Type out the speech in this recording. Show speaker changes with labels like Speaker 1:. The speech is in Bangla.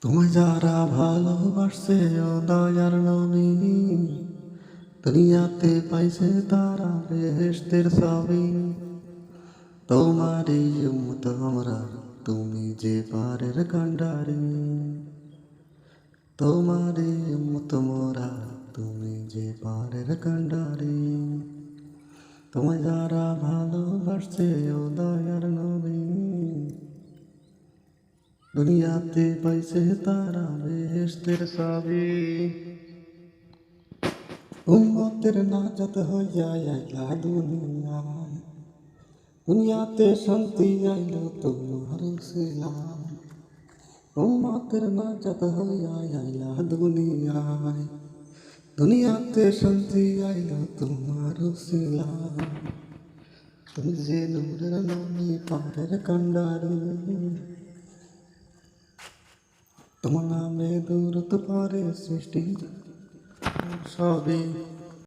Speaker 1: তোমায় যারা ভালোবাসছে ও দয়ার নবী, দুনিয়াতে পাইছে তারা বেহেশতের ছবি। তোমারই উম্মত আমরা, তুমি যে পারের কান্ডারি। তোমারই উম্মত মোরা, তুমি যে পারের কান্ডারি। তোমায় যারা ভালোবাসছে ও দয়ার নবী, দুনিয়াতে পাইছে তারা বেহেশতের ছবি। উম্মতের নাজাত হইয়া আইলা দুনিয়ায়, দুনিয়াতে শান্তি আইল তোমার ছিলাম। উম্মতের নাজাত হইয়া আইলা দুনিয়ায়, দুনিয়াতে শান্তি আইল তোমার ছিলাম। তুমি যে নূরের নবী পারের কান্ডারি, তোমার নামে দূরত পারে সৃষ্টি সবই।